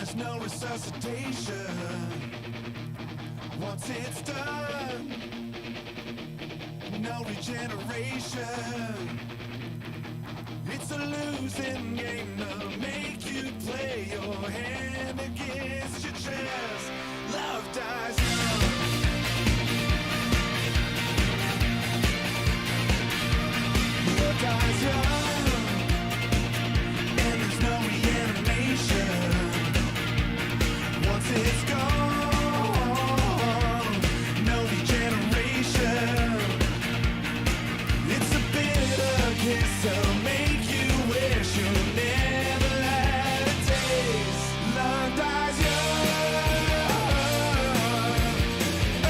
there's no resuscitation once it's done. No regeneration. It's a losing game to make you play your hand against your chest. Love dies young. Love dies young. And there's no reanimation once it's gone. No regeneration. It's a bitter kiss that'll make you wish you never had a taste. Love dies young. Oh,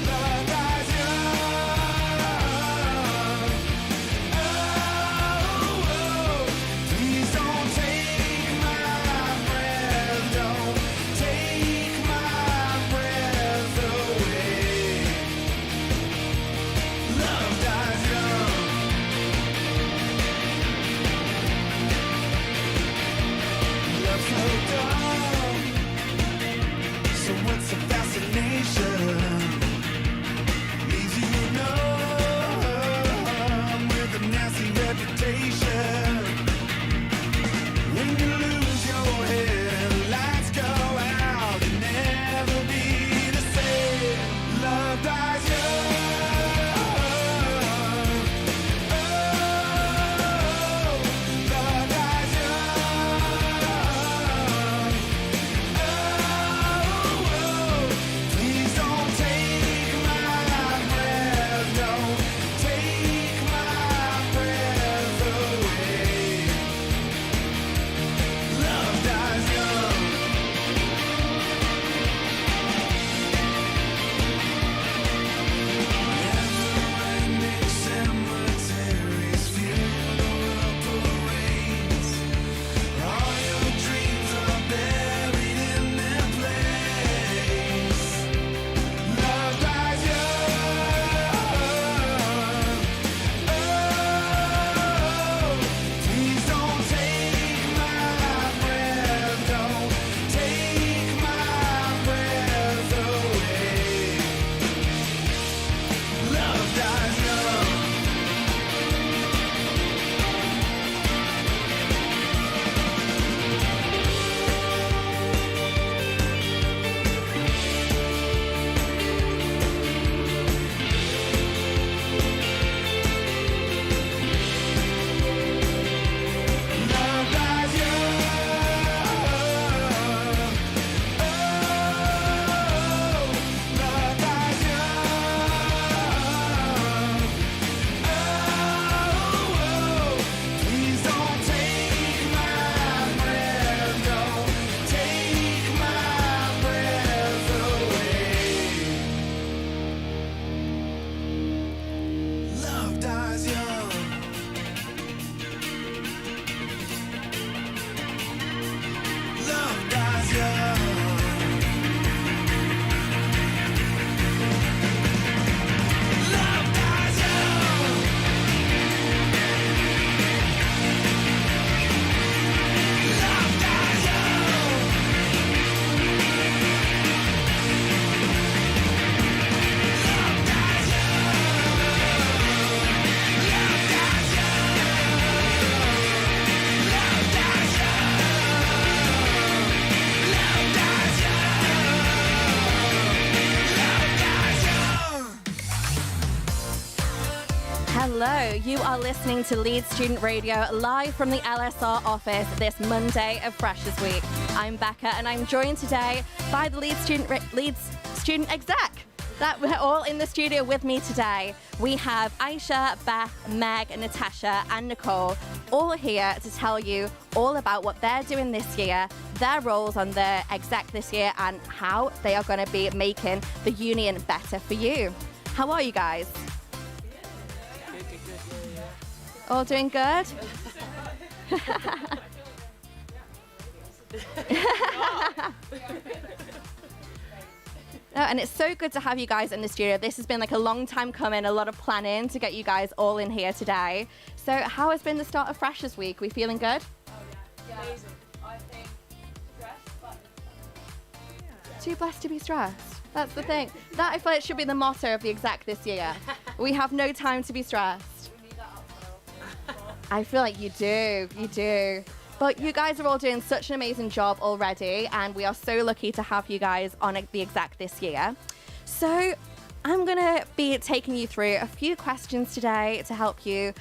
love dies young. Oh, please don't take my breath. Don't take my breath away. Love dies young. Love's so dumb. So what's the fascination? Leaves you numb with a nasty reputation. When you lose your head and lights go out, you'll never be the same. Love dies young. Oh, love dies young. Oh, please don't take my breath. Don't take my breath away. Love dies young. Never-ending cemeteries, funeral parades. All your dreams are buried in their place. Love dies young. Oh, please don't take my breath. Don't take my breath away. Love dies young. Love dies young. Oh, love dies young. Oh, please don't take my breath. Don't take my breath away. Love dies young. Love dies young. Love dies young. Love dies young. Love dies young. Love dies young. Love dies Hello, you are listening to Leeds Student Radio live from the LSR office this Monday of Freshers Week. I'm Becca and I'm joined today by the Leeds Student Exec. That we're all in the studio with me today. We have Aisha, Beth, Meg, Natasha and Nicole all here to tell you all about what they're doing this year, their roles on the exec this year and how they are going to be making the union better for you. How are you guys? All doing good? No, and it's so good to have you guys in the studio. This has been like a long time coming, a lot of planning to get you guys all in here today. So how has been the start of Freshers Week? We feeling good? Oh yeah, amazing. I Too blessed to be stressed. That's the thing. That I feel it should be the motto of the exec this year. We have no time to be stressed. I feel like you do. You do. But you guys are all doing such an amazing job already, and we are so lucky to have you guys on the exec this year. So I'm going to be taking you through a few questions today to help you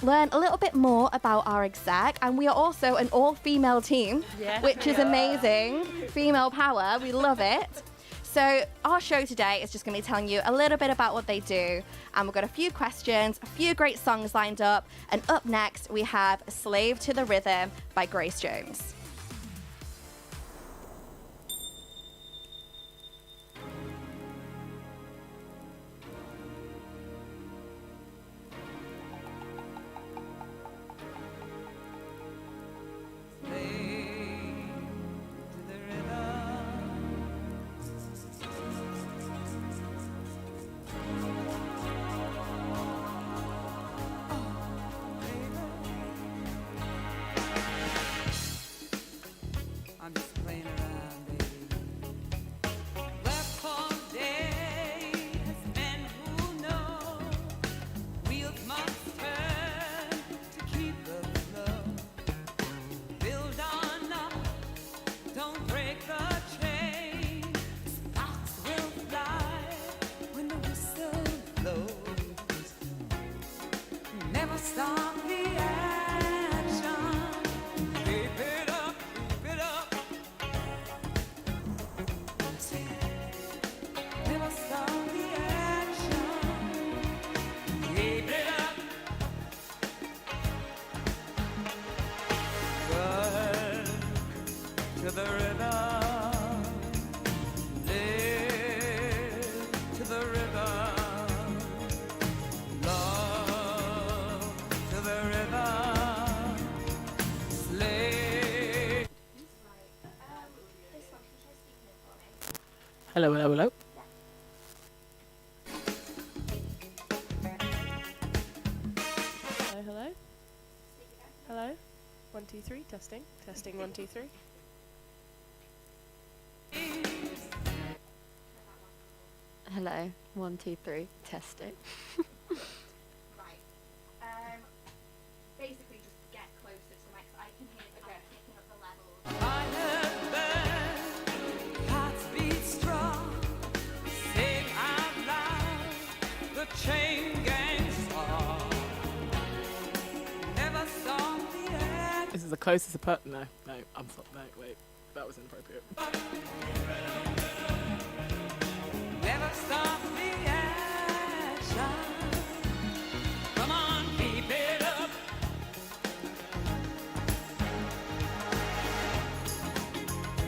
learn a little bit more about our exec. And we are also an all-female team, which is amazing. Female power, we love it. So our show today is just going to be telling you a little bit about what they do. And we've got a few questions, a few great songs lined up. And up next, we have Slave to the Rhythm by Grace Jones. I'm just playing around, baby. Work for days, men who know wheels must turn to keep the flow. Build on up, don't break the chain. Sparks will fly when the whistle blows. Never stop the action. Keep it up, keep it up. Never stop the action. Keep it up. Work to the rhythm. Live to the rhythm. Love to the rhythm. Slave. Hello, hello, hello. Hello, hello. Hello. 1, 2, 3. Testing. Testing. 1, 2, 3. Hello, 1, 2, 3, testing. Right. Basically, just get closer to the mic so I can hear you picking up the levels. Fire burn, hearts beat strong. Sing out loud the chain gang song. Never stop the act. This is the closest no, I'm sorry, no, wait, that was inappropriate. Never stop the action. Come on, keep it up.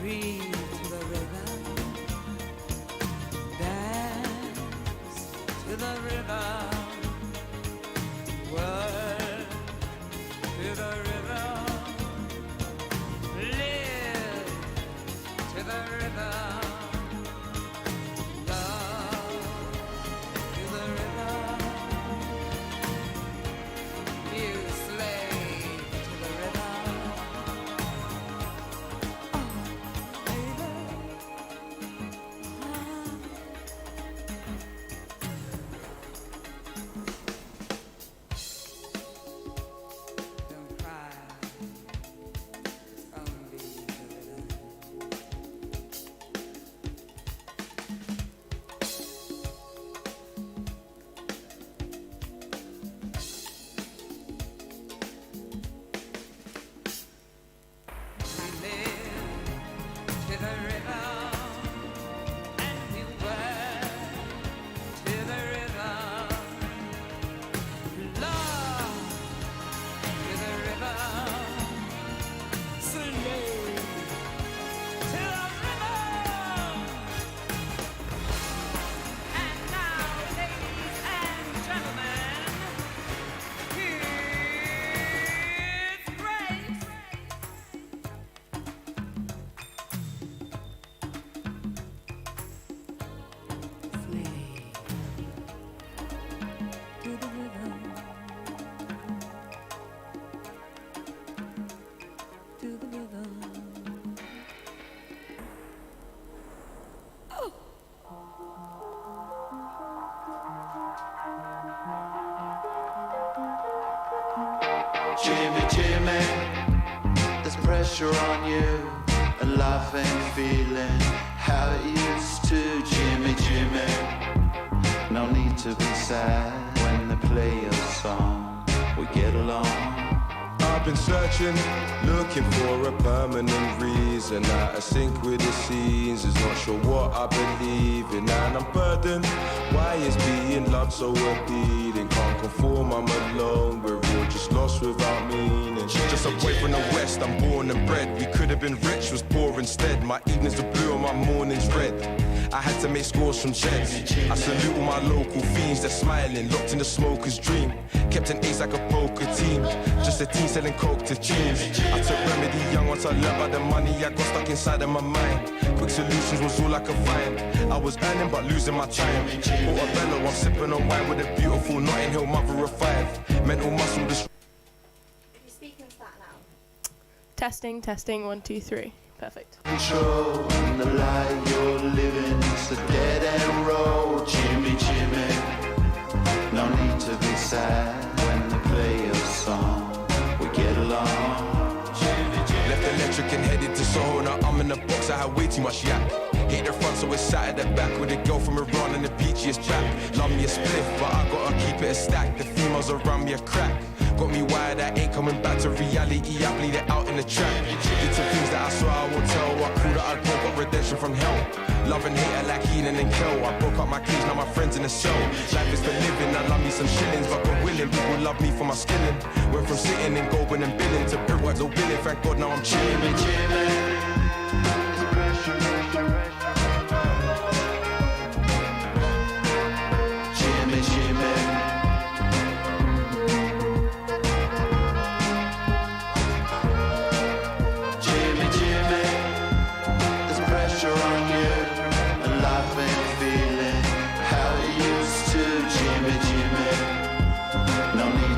Breathe to the rhythm. Dance to the rhythm. Work to the rhythm. Live to the rhythm. Love pressure on you, and life ain't feeling how it used to. Jimmy, Jimmy, no need to be sad when they play your song. We get along. I've been searching, looking for a permanent reason. Out of sync with the scenes, is not sure what I believe in. And I'm burdened, why is being loved so appealing? Can't conform, I'm alone, we're all just lost without meaning. Just away from the west, I'm born and bred. We could have been rich, was poor instead. My evenings are blue and my mornings red. I had to make scores from jets. I salute all my local fiends, they're smiling, locked in the smoker's dream. Kept an ace like a poker team, just a team selling coke to teens. I took remedy young once I learned about the money I got stuck inside of my mind. Quick solutions was all I could find. I was earning but losing my time. Portobello, I'm sipping on wine with a beautiful Notting Hill mother of 5. Mental muscle If you speak into that now. Testing, testing, 1, 2, 3. Perfect. Control and the lie you're living is a dead end road. Jimmy, Jimmy, no need to be sad when they play your song. We get along. left electric and headed to Soho. Now I'm in the box, I had way too much yak. Hit the front so it's sat at the back with a girl from Iran and the peachiest back. Love me a spliff, but I gotta keep it a stack. The females around me a crack. Got me wired, I ain't coming back to reality. I bleed it out in the track. Did some things that I swear I won't tell. I cool that I broke, got redemption from hell. Love and hate like Heenan and Kel. I broke up my cage, now my friends in the cell. Life is for living, I love me some shillings, but God willing, people love me for my skilling. Went from sitting and going and billing to everyone's all billing. Thank God now I'm chilling.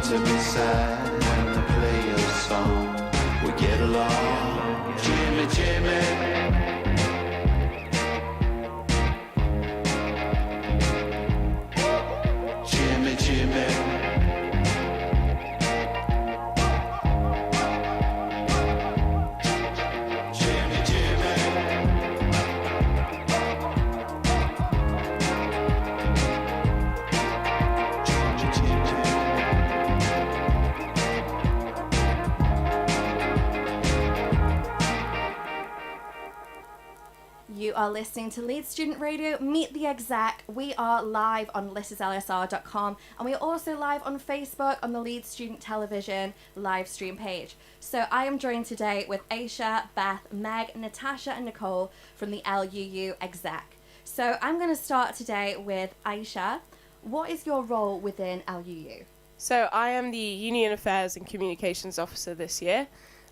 To be sad when they play your song, we get along. Jimmy, Jimmy. Jimmy, Jimmy. Jimmy, Jimmy. You are listening to Leeds Student Radio, Meet the Exec. We are live on LSR.com and we are also live on Facebook on the Leeds Student Television live stream page. So I am joined today with Aisha, Beth, Meg, Natasha and Nicole from the LUU Exec. So I'm going to start today with Aisha. What is your role within LUU? So I am the Union Affairs and Communications Officer this year.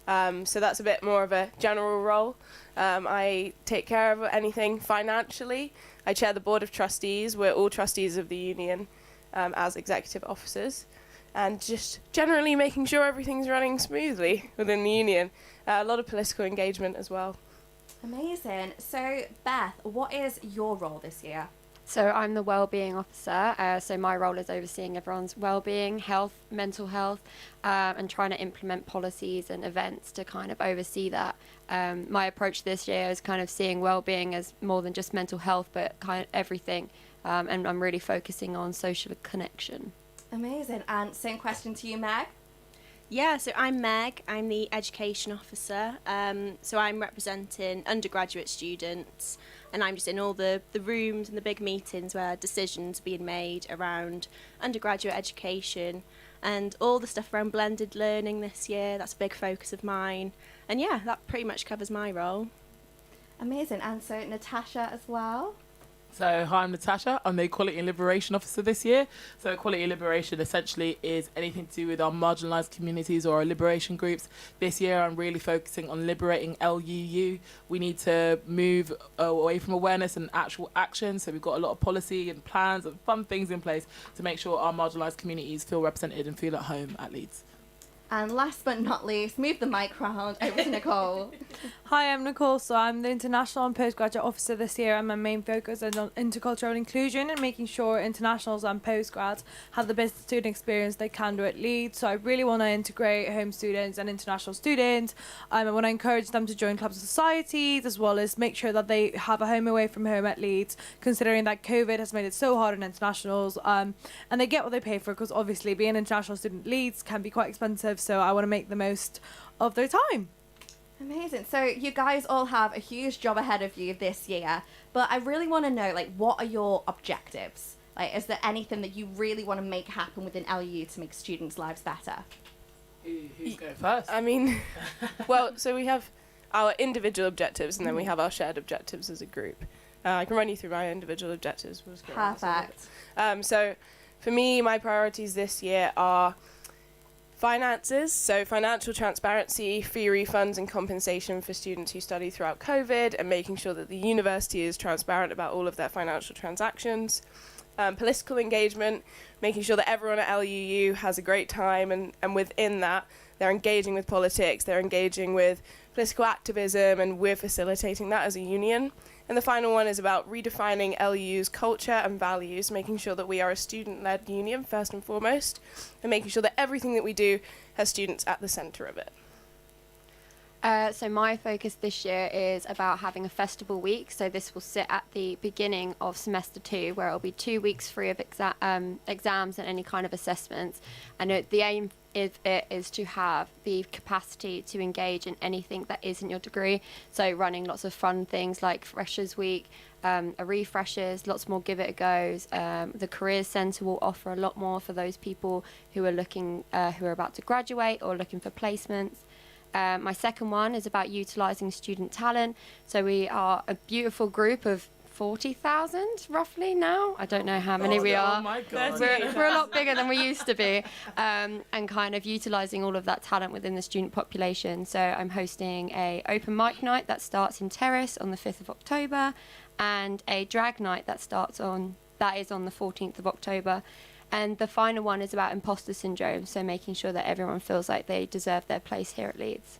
So that's a bit more of a general role. I take care of anything financially. I chair the Board of Trustees. We're all trustees of the union as executive officers. And just generally making sure everything's running smoothly within the union. A lot of political engagement as well. Amazing. So Beth, what is your role this year? So I'm the wellbeing officer, so my role is overseeing everyone's wellbeing, health, mental health, and trying to implement policies and events to kind of oversee that. My approach this year is kind of seeing wellbeing as more than just mental health, but kind of everything, and I'm really focusing on social connection. Amazing. And same question to you, Meg. Yeah, so I'm Meg, I'm the Education Officer, so I'm representing undergraduate students and I'm just in all the rooms and the big meetings where decisions are being made around undergraduate education and all the stuff around blended learning this year. That's a big focus of mine, and yeah, that pretty much covers my role. Amazing. And so Natasha as well. So, hi, I'm Natasha. I'm the Equality and Liberation Officer this year. So, Equality and Liberation essentially is anything to do with our marginalised communities or our liberation groups. This year, I'm really focusing on liberating LUU. We need to move away from awareness and actual action. So, we've got a lot of policy and plans and fun things in place to make sure our marginalised communities feel represented and feel at home at Leeds. And last but not least, move the mic round over to Nicole. Hi, I'm Nicole. So I'm the International and Postgraduate Officer this year, and my main focus is on intercultural inclusion and making sure internationals and postgrads have the best student experience they can do at Leeds. So I really want to integrate home students and international students. I want to encourage them to join clubs and societies, as well as make sure that they have a home away from home at Leeds, considering that COVID has made it so hard on internationals. And they get what they pay for, because obviously being an international student at Leeds can be quite expensive. So I want to make the most of their time. Amazing. So you guys all have a huge job ahead of you this year, but I really want to know, like, what are your objectives? Like, is there anything that you really want to make happen within LU to make students' lives better? Who's going first? I mean, well, so we have our individual objectives, and then we have our shared objectives as a group. I can run you through my individual objectives. Perfect. So for me, my priorities this year are finances, so financial transparency, fee refunds and compensation for students who study throughout COVID, and making sure that the university is transparent about all of their financial transactions. Political engagement, making sure that everyone at LUU has a great time, and within that they're engaging with politics, they're engaging with political activism, and we're facilitating that as a union. And the final one is about redefining LU's culture and values, making sure that we are a student-led union first and foremost, and making sure that everything that we do has students at the centre of it. So my focus this year is about having a festival week. So this will sit at the beginning of semester 2, where it'll be 2 weeks free of exams and any kind of assessments. And the aim of it is to have the capacity to engage in anything that isn't your degree. So running lots of fun things like Freshers Week, a refreshers, lots more give it a goes. The Careers Centre will offer a lot more for those people who are looking, who are about to graduate or looking for placements. My second one is about utilising student talent. So we are a beautiful group of 40,000 roughly now. I don't know how many we are. Oh my God. We're a lot bigger than we used to be, and kind of utilising all of that talent within the student population. So I'm hosting a open mic night that starts in Terrace on the 5th of October, and a drag night that is on the 14th of October. And the final one is about imposter syndrome, so making sure that everyone feels like they deserve their place here at Leeds.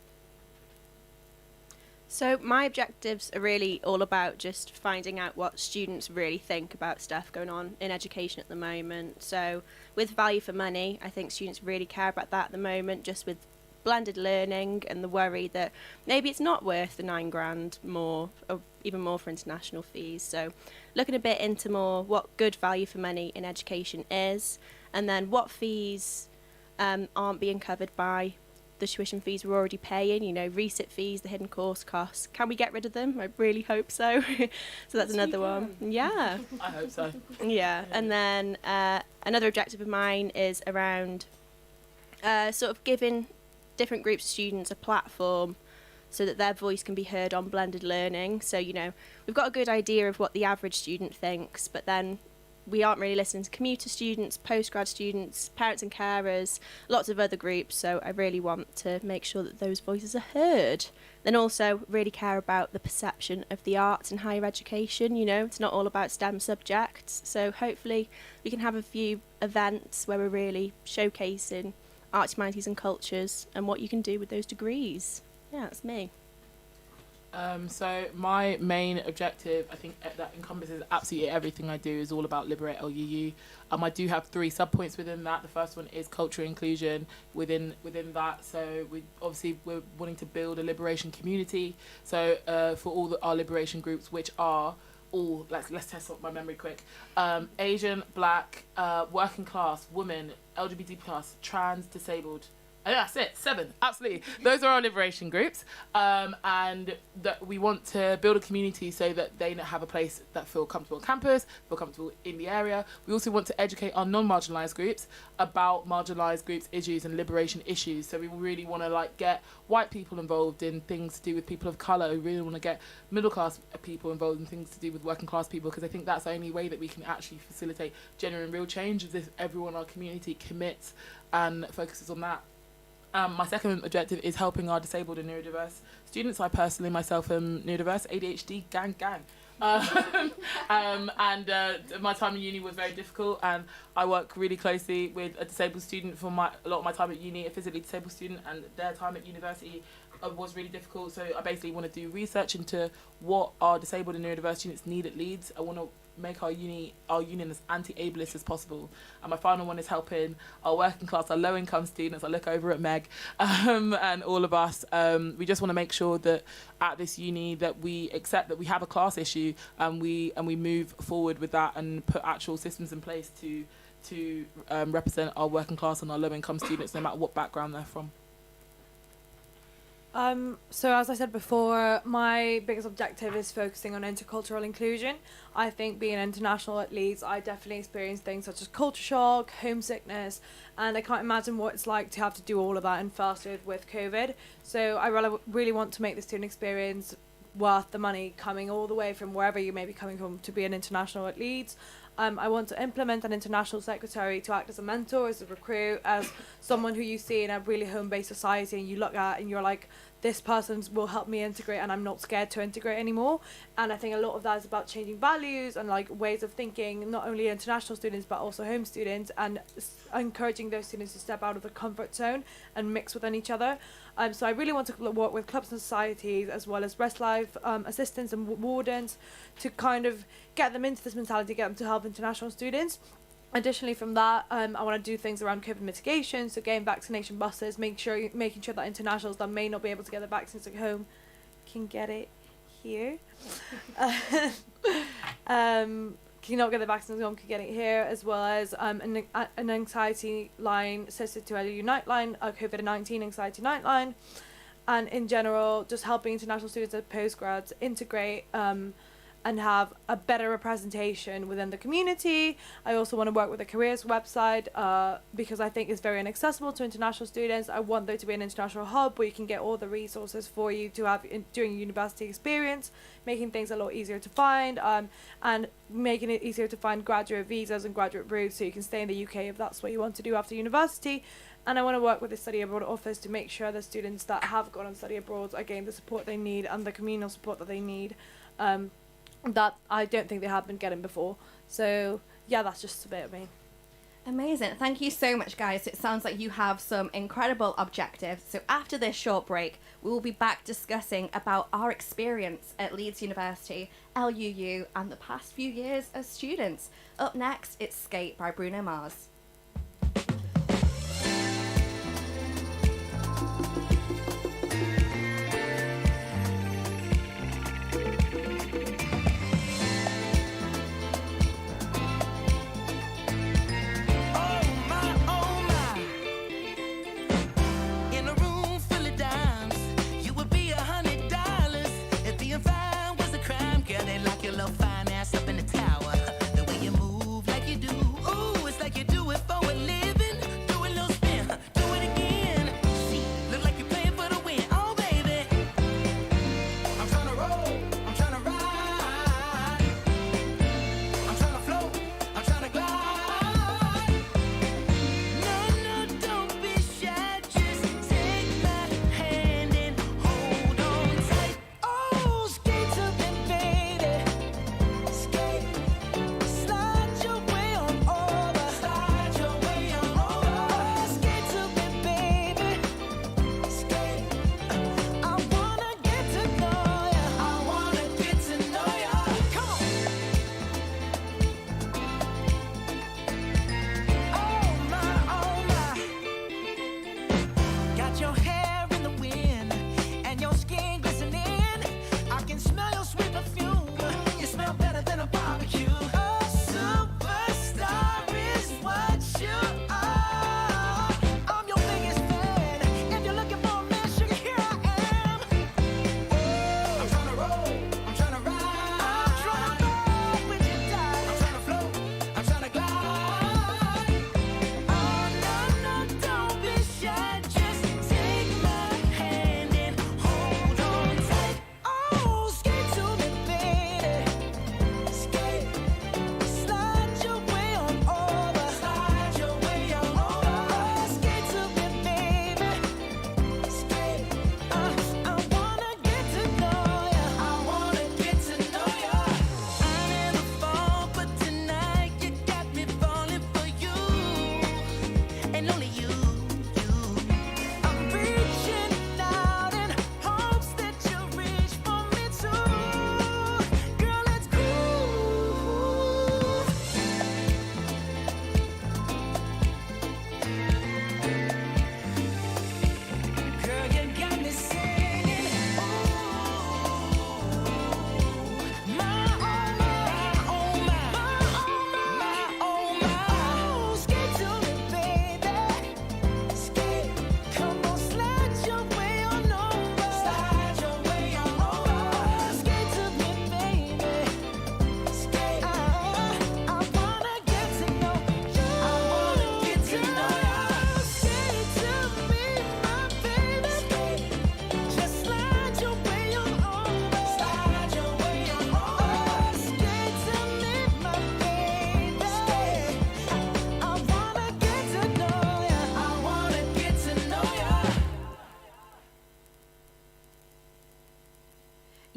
So my objectives are really all about just finding out what students really think about stuff going on in education at the moment. So with value for money, I think students really care about that at the moment, just with blended learning and the worry that maybe it's not worth the £9,000 more, or even more for international fees. So looking a bit into more what good value for money in education is, and then what fees aren't being covered by the tuition fees we're already paying, you know, resit fees, the hidden course costs. Can we get rid of them? I really hope so. So that's another one. Yeah. I hope so. Yeah. And then another objective of mine is around sort of giving different groups of students a platform so that their voice can be heard on blended learning. So, you know, we've got a good idea of what the average student thinks, but then we aren't really listening to commuter students, postgrad students, parents and carers, lots of other groups. So I really want to make sure that those voices are heard. Then also really care about the perception of the arts in higher education. You know, it's not all about STEM subjects. So hopefully we can have a few events where we're really showcasing arts, humanities and cultures and what you can do with those degrees. Yeah, that's me. So my main objective, I think that encompasses absolutely everything I do, is all about Liberate LUU. I do have 3 sub-points within that. The first one is cultural inclusion within that. So we're wanting to build a liberation community. So for all our liberation groups, which are all, let's test up my memory quick. Asian, Black, working class, women, LGBT plus, trans, disabled. And that's it, 7, absolutely. Those are our liberation groups. And that we want to build a community so that they have a place that feel comfortable on campus, feel comfortable in the area. We also want to educate our non-marginalised groups about marginalised groups' issues and liberation issues. So we really want to get white people involved in things to do with people of colour. We really want to get middle class people involved in things to do with working class people, because I think that's the only way that we can actually facilitate genuine real change, is if everyone in our community commits and focuses on that. My second objective is helping our disabled and neurodiverse students. I personally myself am neurodiverse, ADHD, gang. My time in uni was very difficult, and I work really closely with a disabled student for a lot of my time at uni, a physically disabled student, and their time at university was really difficult. So I basically want to do research into what our disabled and neurodiverse students need at Leeds. I want to make our union as anti-ableist as possible. And my final one is helping our working class, our low-income students. I look over at Meg and all of us. We just want to make sure that at this uni that we accept that we have a class issue, and we move forward with that and put actual systems in place to represent our working class and our low-income students, no matter what background they're from. So as I said before, my biggest objective is focusing on intercultural inclusion. I think being international at Leeds, I definitely experienced things such as culture shock, homesickness, and I can't imagine what it's like to have to do all of that in first year with COVID. So I really want to make the student experience worth the money coming all the way from wherever you may be coming from to be an international at Leeds. I want to implement an international secretary to act as a mentor, as a recruit, as someone who you see in a really home-based society and you look at and you're like, this person will help me integrate and I'm not scared to integrate anymore. And I think a lot of that is about changing values and like ways of thinking, not only international students but also home students, and encouraging those students to step out of the comfort zone and mix within each other. So I really want to work with clubs and societies as well as rest life assistants and wardens to kind of get them into this mentality, get them to help international students. Additionally from that, I want to do things around COVID mitigation, so getting vaccination buses, making sure that internationals that may not be able to get their vaccines at home can get it here. Cannot get the vaccines at home can get it here, as well as an anxiety line, Sister to Unite line, a COVID-19 anxiety night line, and in general, just helping international students and postgrads integrate and have a better representation within the community. I also want to work with the careers website because I think it's very inaccessible to international students. I want there to be an international hub where you can get all the resources for you to have during your university experience, making things a lot easier to find, and making it easier to find graduate visas and graduate routes so you can stay in the UK if that's what you want to do after university. And I want to work with the study abroad office to make sure the students that have gone on study abroad are getting the support they need and the communal support that they need. That I don't think they have been getting before. So yeah, that's just a bit of me. Amazing. Thank you so much, guys. It sounds like you have some incredible objectives. So after this short break, we will be back discussing about our experience at Leeds University, LUU, and the past few years as students. Up next, it's Skate by Bruno Mars. Fine ass up in the tower. The way you move like you do, ooh, it's like you do it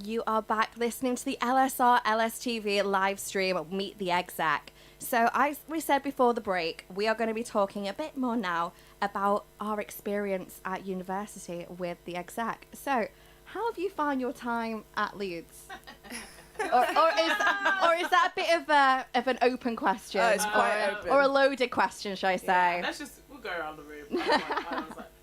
You are back listening to the LSR LSTV live stream Meet the Exec. So we said before the break, we are going to be talking a bit more now about our experience at university with the Exec. So how have you found your time at Leeds? or is that a bit of an open question? It's quite open. Or a loaded question, should I say? Yeah, we'll go around the room.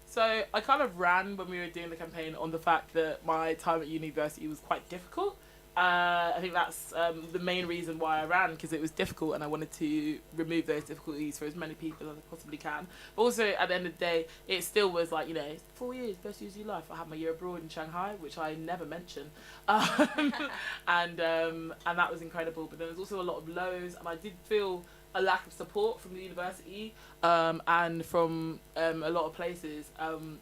So I kind of ran when we were doing the campaign on the fact that my time at university was quite difficult. I think that's the main reason why I ran, because it was difficult and I wanted to remove those difficulties for as many people as I possibly can. But also, at the end of the day, it still was like, 4 years, best years of your life. I had my year abroad in Shanghai, which I never mention. And that was incredible. But there was also a lot of lows, and I did feel a lack of support from the university and from a lot of places.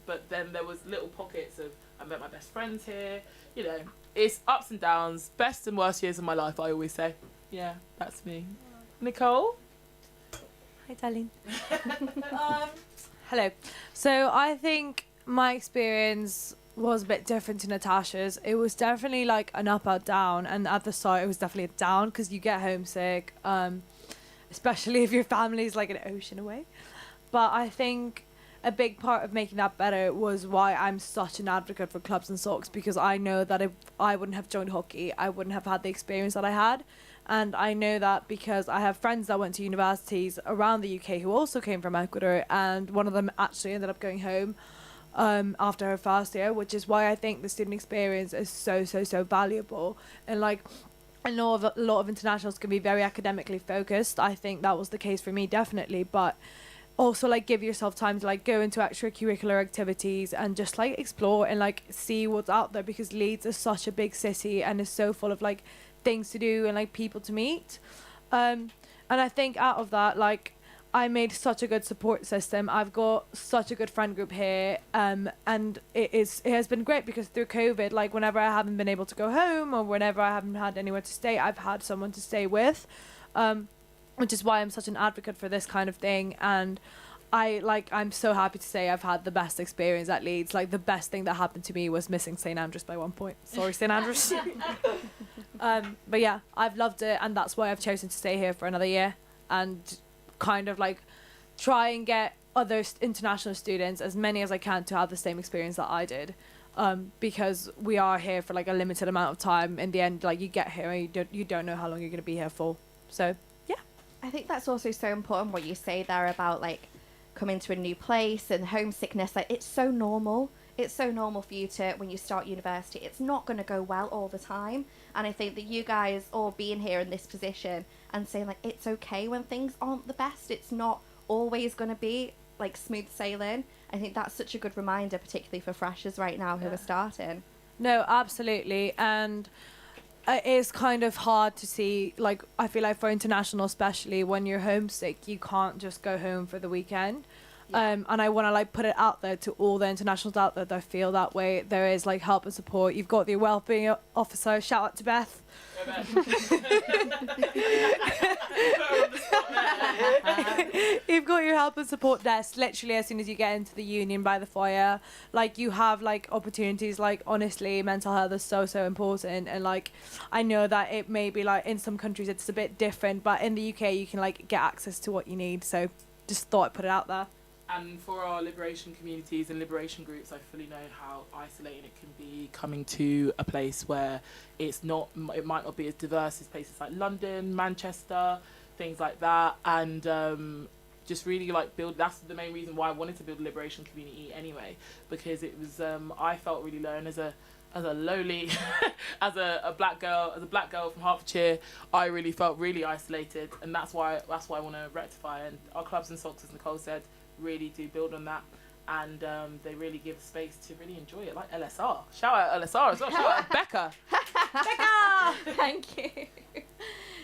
But then there was little pockets of, I met my best friends here, it's ups and downs, best and worst years of my life, I always say. Yeah, that's me. Nicole? Hi, darling. Hello. So I think my experience was a bit different to Natasha's. It was definitely like an up or down, and at the start it was definitely a down because you get homesick, especially if your family's like an ocean away. But I think a big part of making that better was why I'm such an advocate for clubs and socks, because I know that if I wouldn't have joined hockey, I wouldn't have had the experience that I had. And I know that because I have friends that went to universities around the UK who also came from Ecuador, and one of them actually ended up going home after her first year, which is why I think the student experience is so valuable. And like, I know a lot of internationals can be very academically focused. I think that was the case for me, definitely. But also, like, give yourself time to like go into extracurricular activities and just like explore and like see what's out there, because Leeds is such a big city and is so full of like things to do and like people to meet. And I think out of that, like, I made such a good support system. I've got such a good friend group here, and it has been great because through COVID, like whenever I haven't been able to go home or whenever I haven't had anywhere to stay, I've had someone to stay with, which is why I'm such an advocate for this kind of thing. And I'm so happy to say I've had the best experience at Leeds. Like, the best thing that happened to me was missing St Andrews by 1 point. Sorry, St Andrews. But yeah, I've loved it, and that's why I've chosen to stay here for another year and kind of like try and get other international students, as many as I can, to have the same experience that I did, because we are here for like a limited amount of time. In the end, like, you get here and you don't know how long you're going to be here for. So yeah, I think that's also so important what you say there about like coming to a new place and homesickness. Like, it's so normal. It's so normal for you to, when you start university, it's not going to go well all the time. And I think that you guys all being here in this position and saying like it's okay when things aren't the best, it's not always going to be like smooth sailing. I think that's such a good reminder, particularly for freshers right now who are starting. No, absolutely. And it is kind of hard to see, like, I feel like for international, especially when you're homesick, you can't just go home for the weekend. And I want to like put it out there to all the internationals out there that feel that way. There is like help and support. You've got the wellbeing officer. Shout out to Beth. You've got your help and support desk literally as soon as you get into the union by the foyer. Like, you have like opportunities. Like, honestly, mental health is so important. And like, I know that it may be like in some countries it's a bit different, but in the UK you can like get access to what you need. So just thought I'd put it out there. And for our liberation communities and liberation groups, I fully know how isolating it can be coming to a place where it might not be as diverse as places like London, Manchester, things like that. And just really like that's the main reason why I wanted to build a liberation community anyway, because it was, I felt really alone as a lowly, as a black girl from Hertfordshire. I really felt really isolated, and that's why I want to rectify. And our clubs and socks, as Nicole said, really do build on that, and they really give space to really enjoy it, like LSR. Shout out LSR as well. Shout out Becca. Thank you.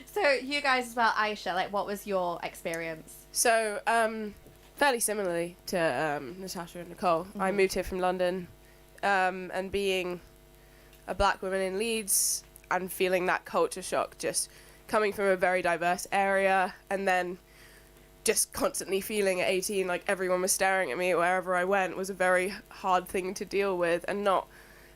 So you guys as well, Aisha, like, what was your experience? So fairly similarly to Natasha and Nicole, I moved here from London, and being a black woman in Leeds and feeling that culture shock, just coming from a very diverse area, and then just constantly feeling at 18 like everyone was staring at me wherever I went, was a very hard thing to deal with, and not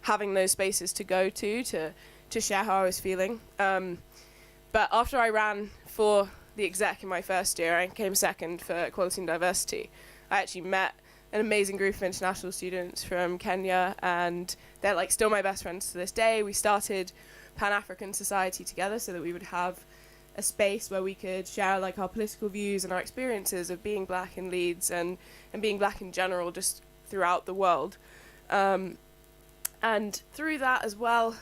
having those spaces to go to share how I was feeling. But after I ran for the exec in my first year, I came second for equality and diversity. I actually met an amazing group of international students from Kenya, and they're like still my best friends to this day. We started Pan-African Society together so that we would have a space where we could share like our political views and our experiences of being black in Leeds and being black in general just throughout the world. And through that as well,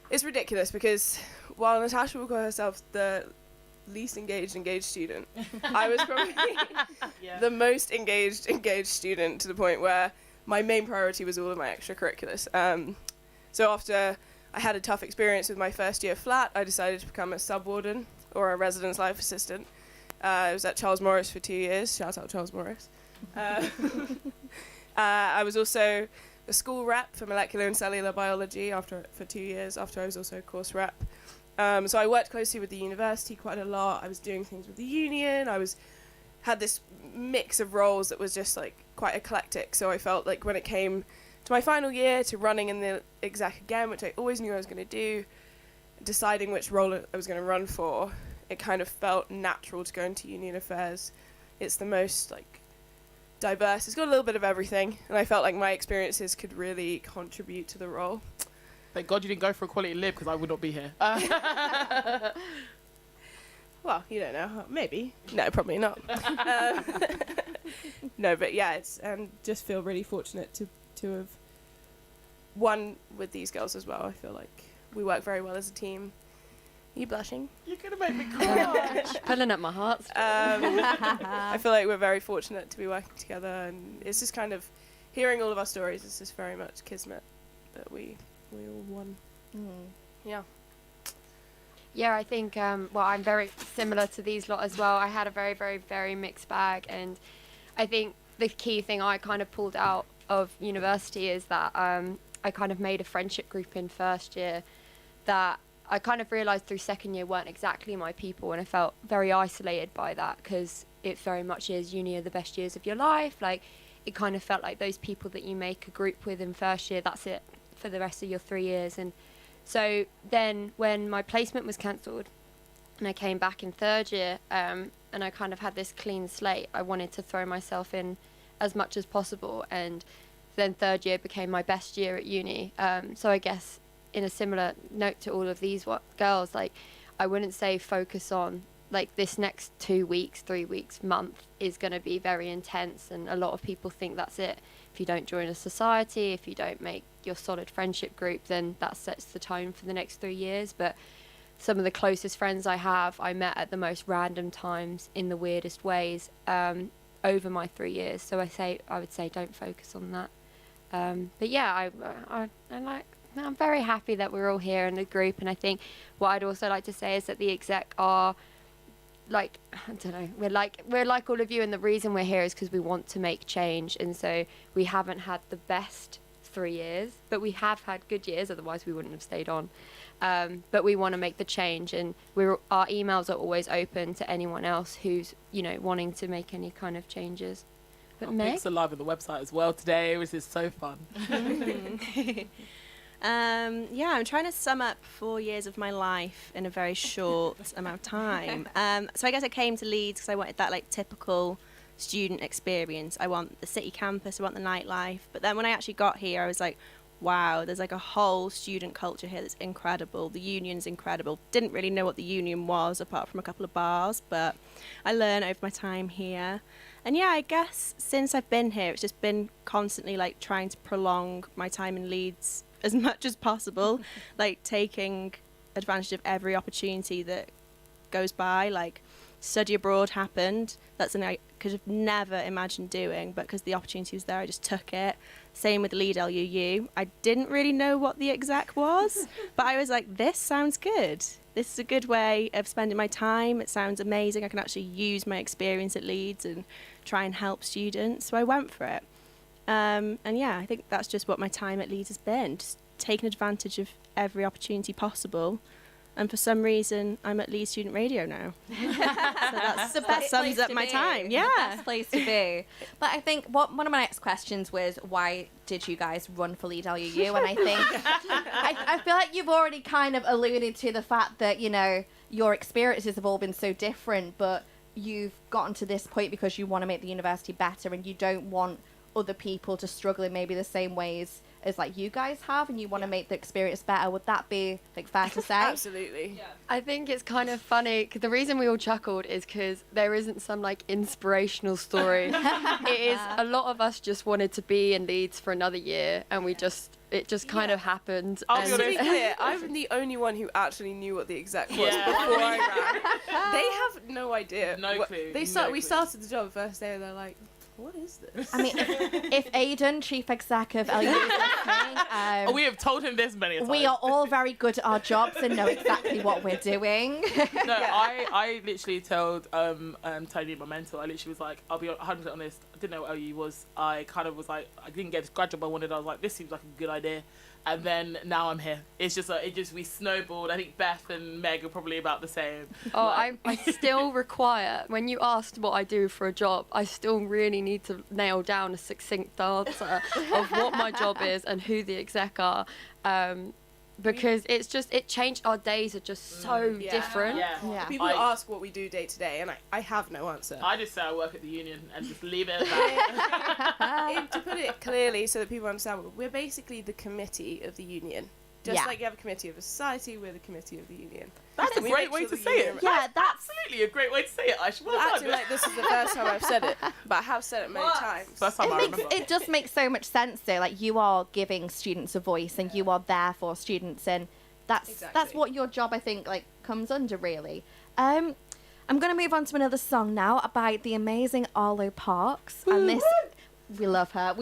it's ridiculous because while Natasha will call herself the least engaged student, I was probably the most engaged student, to the point where my main priority was all of my extracurriculars. So after I had a tough experience with my first year flat, I decided to become a sub-warden or a residence life assistant. I was at Charles Morris for 2 years. Shout out Charles Morris. I was also a school rep for molecular and cellular biology for 2 years, after I was also a course rep. So I worked closely with the university quite a lot. I was doing things with the union. Had this mix of roles that was just like quite eclectic. So I felt like when it came to my final year, to running in the exec again, which I always knew I was going to do, deciding which role I was going to run for, it kind of felt natural to go into union affairs. It's the most like diverse. It's got a little bit of everything, and I felt like my experiences could really contribute to the role. Thank God you didn't go for Equality and Lib, because I would not be here. Well, you don't know. Maybe. No, probably not. No, but yeah, it's just feel really fortunate to have won with these girls as well. I feel like we work very well as a team. Are you blushing? You're going to make me cry. Pulling at my heart. I feel like we're very fortunate to be working together, and it's just kind of hearing all of our stories. It's just very much kismet that we all won. Yeah. Yeah, I think, well, I'm very similar to these lot as well. I had a very, very, very mixed bag. And I think the key thing I kind of pulled out of university is that I kind of made a friendship group in first year that I kind of realised through second year weren't exactly my people. And I felt very isolated by that, because it very much is uni are the best years of your life. Like, it kind of felt like those people that you make a group with in first year, that's it for the rest of your 3 years. And so then when my placement was cancelled and I came back in third year, and I kind of had this clean slate, I wanted to throw myself in as much as possible. And then third year became my best year at uni. So I guess in a similar note to all of these girls, like, I wouldn't say focus on like this next 2 weeks, 3 weeks, month is going to be very intense. And a lot of people think that's it. If you don't join a society, if you don't make your solid friendship group, then that sets the tone for the next 3 years. But some of the closest friends I have, I met at the most random times in the weirdest ways over my 3 years. So I would say don't focus on that. But yeah, I'm very happy that we're all here in the group. And I think what I'd also like to say is that the exec are like, I don't know, we're like all of you, and the reason we're here is because we want to make change. And so we haven't had the best 3 years, but we have had good years, otherwise we wouldn't have stayed on. But we want to make the change, and our emails are always open to anyone else who's, wanting to make any kind of changes. But Meg? Pics are live on the website as well today, which is so fun. Yeah, I'm trying to sum up 4 years of my life in a very short amount of time. So I guess I came to Leeds because I wanted that like typical student experience. I want the city campus, I want the nightlife. But then when I actually got here, I was like, wow, there's like a whole student culture here that's incredible. The union's incredible. Didn't really know what the union was apart from a couple of bars, but I learned over my time here. And yeah, I guess since I've been here, it's just been constantly like trying to prolong my time in Leeds as much as possible, like taking advantage of every opportunity that goes by. Like study abroad happened. That's something I could have never imagined doing, but because the opportunity was there, I just took it. Same with Lead LUU. I didn't really know what the exec was, but I was like, this sounds good. This is a good way of spending my time. It sounds amazing. I can actually use my experience at Leeds and try and help students. So I went for it. And yeah, I think that's just what my time at Leeds has been, just taking advantage of every opportunity possible. And for some reason, I'm at Leeds Student Radio now. So that sums up my time. Yeah. The best place to be. But I think one of my next questions was, why did you guys run for Leeds LUU? And I think I feel like you've already kind of alluded to the fact that, you know, your experiences have all been so different, but you've gotten to this point because you want to make the university better and you don't want other people to struggle in maybe the same ways as like you guys have, and you want to make the experience better. Would that be like fair to say? Absolutely. Yeah. I think it's kind of funny. 'Cause the reason we all chuckled is because there isn't some like inspirational story. It is a lot of us just wanted to be in Leeds for another year, and it just kind of happened. I'll and be really clear, I'm the only one who actually knew what the exec was before I ran. They have no idea. No clue. We started the job the first day and they're like, what is this? I mean, if Aidan, chief exec of LU, is listening, we have told him this many times. we are all very good at our jobs and know exactly what we're doing. No, I literally told Tony, my mentor, I literally was like, I'll be 100% honest, I didn't know what OU was. I kind of was like, I didn't get this grad job I wanted. I was like, this seems like a good idea. And then now I'm here. It's just like, we snowballed. I think Beth and Meg are probably about the same. Oh, I still require, when you asked what I do for a job, I still really need to nail down a succinct answer of what my job is and who the exec are. Because it changed. Our days are just so different. Yeah. People ask what we do day to day, and I have no answer. I just say I work at the union and just leave it at that. To put it clearly so that people understand, we're basically the committee of the union. Just like you have a committee of a society, we're the committee of the union. That's a great way to say it. Yeah, that's Absolutely a great way to say it, Aisha. Well done. Acting like this is the first time I've said it, but I have said it many times. First time I remember. it just makes so much sense though. Like, you are giving students a voice and you are there for students, and that's what your job, I think, like, comes under really. I'm going to move on to another song now by the amazing Arlo Parks, and this, we love her.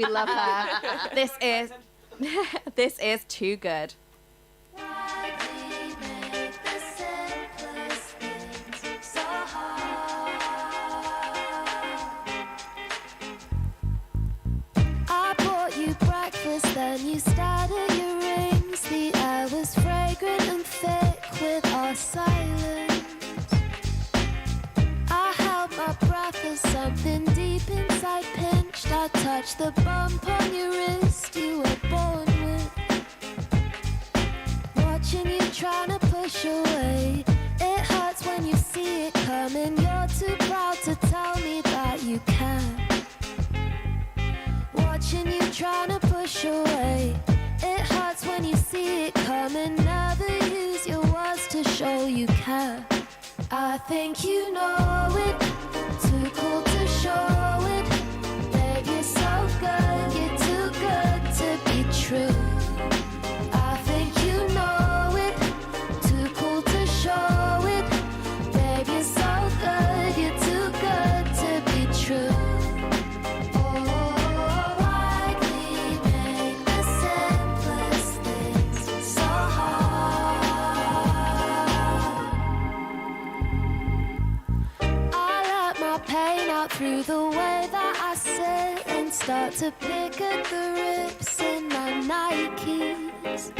This is Too Good. I bought you breakfast, then you started your rings. The air was fragrant and thick with our silence. I held my breath as something deep inside pinched. I touched the bump on your wrist you were born with. Watching you trying to push away, it hurts when you see it coming. You're too proud to tell me that you can. Watching you trying to push away, it hurts when you see it coming. Never use your words to show you care. I think you know it, too cool to show it. Babe, you're so good, you're too good to be true. I think you know it, too cool to show it. Babe, you're so good, you're too good to be true. Through the way that I sit and start to pick at the rips in my Nikes.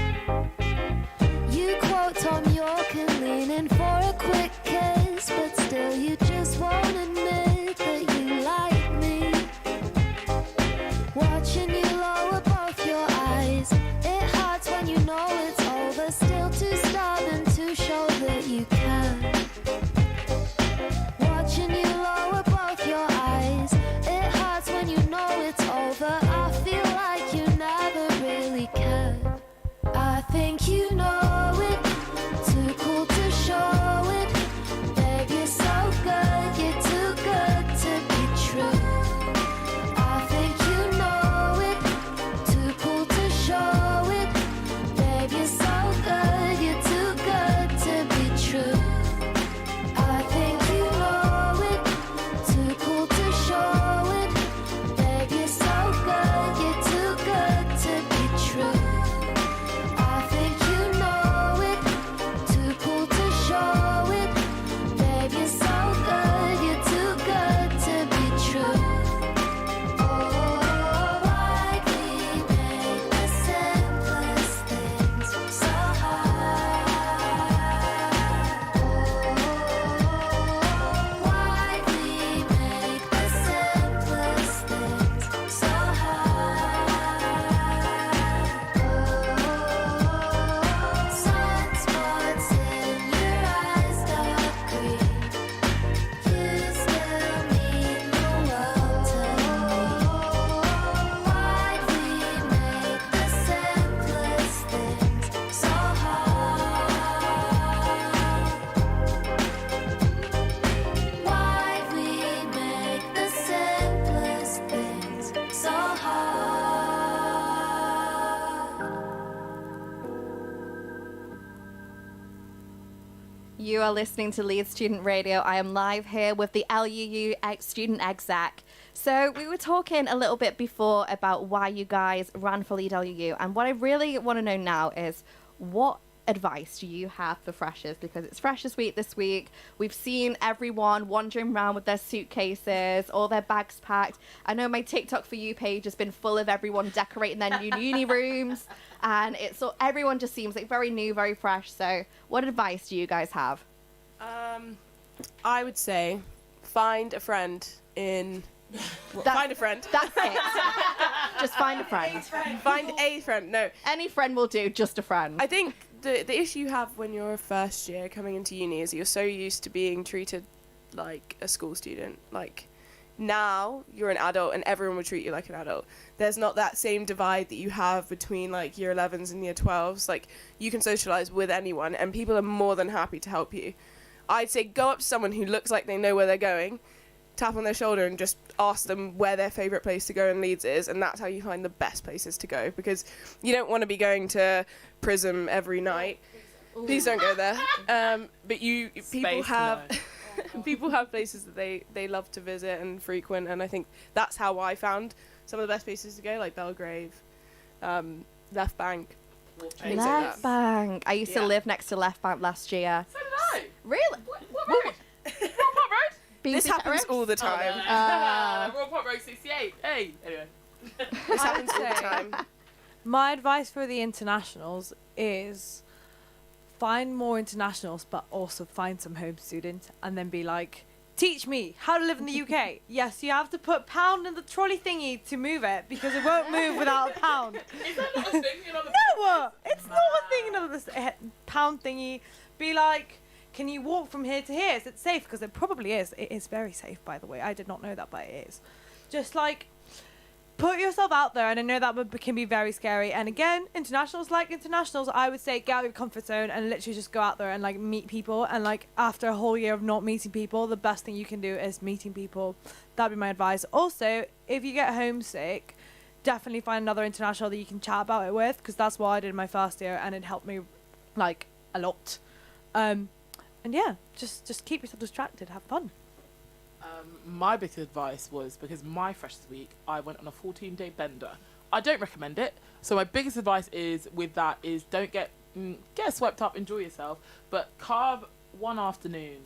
You quote Tom York and lean in for a quick kiss, but still you just won't admit that you like me. Watching you lower both your eyes, it hurts when you know it's over. Still too stubborn to show that you can. Watching you lower both your eyes, it hurts when you know it's over. I feel like you never really cared. You are listening to Leeds Student Radio. I am live here with the LUU Student Exec. So we were talking a little bit before about why you guys ran for Lead LUU, and what I really want to know now is what advice do you have for freshers? Because it's Freshers Week this week. We've seen everyone wandering around with their suitcases, all their bags packed. I know my TikTok For You page has been full of everyone decorating their new uni rooms, and everyone just seems like very new, very fresh. So what advice do you guys have? I would say find a friend in... find a friend. That's it. Just find a friend. Find a friend. No. Any friend will do, just a friend. I think the issue you have when you're a first year coming into uni is you're so used to being treated like a school student. Like, now you're an adult and everyone will treat you like an adult. There's not that same divide that you have between like year 11s and year 12s. Like, you can socialise with anyone and people are more than happy to help you. I'd say go up to someone who looks like they know where they're going, tap on their shoulder and just ask them where their favourite place to go in Leeds is, and that's how you find the best places to go, because you don't want to be going to Prism every night. Please don't go there. But people have people have places that they love to visit and frequent, and I think that's how I found some of the best places to go, like Belgrave, Left Bank. Left Bank. I used to live next to Left Bank last year. So did I. Really? What road? What road? This happens all the time. Royal Pop Road 68. Hey. Anyway. This happens all the time. My advice for the internationals is find more internationals, but also find some home students, and then be like, teach me how to live in the UK. Yes, you have to put pound in the trolley thingy to move it, because it won't move without a pound. Is that not a thing? No, it's not a thing. Another this pound thingy. Be like, can you walk from here to here? Is it safe? Because it probably is. It is very safe, by the way. I did not know that, but it is. Just like, put yourself out there, and I know that can be very scary. And again, internationals, I would say get out of your comfort zone and literally just go out there and like meet people. And like after a whole year of not meeting people, the best thing you can do is meeting people. That'd be my advice. Also, if you get homesick, definitely find another international that you can chat about it with, because that's what I did in my first year, and it helped me like a lot. And yeah, just keep yourself distracted, have fun. My bit of advice was, because my Freshers Week, I went on a 14-day bender. I don't recommend it. So my biggest advice is don't get swept up, enjoy yourself, but carve one afternoon,